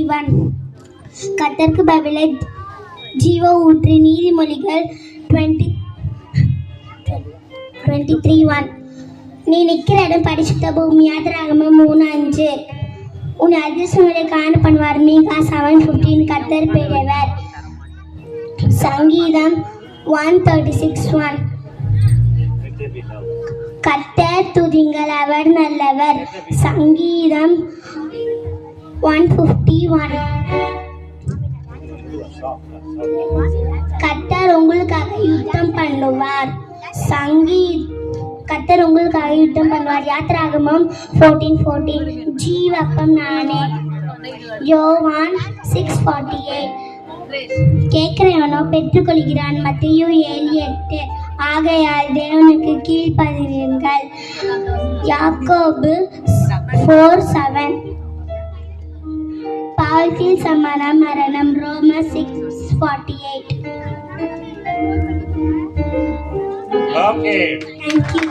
21. கர்த்தருக்கு பைபிளை ஜீவ ஊற்று. நீதிமொழிகள் 23:1. நீ நிற்கிற இடம் பரிசுத்த பூமி. யாத்திராகமம் 3:5. உன் அதிர்ஷ்டங்களை காண பண்ணுவார். மீகா 7:15. கர்த்தர் பெரியவர். சங்கீதம் 136:1. கர்த்தர் துதிங்கள், அவர் நல்லவர். சங்கீதம் 151. கர்த்தர் உங்களுக்காக யுத்தம் பண்ணுவார். கர்த்தர் உங்களுக்காக யுத்தம் பண்ணுவார். யாத்திராகமம் 14:14. ஜீவப்பம் நானே. யோவான் 6:48. கேட்கிறவனோ பெற்றுக்கொள்கிறான். மத்தேயு 7:8. ஆகையால் தேவனுக்கு கீழ்ப்படியுங்கள். யாக்கோபு 4:7. பாவத்தில் சமாதானம் மரணம். ரோமர் 6:48. Okay. Thank you.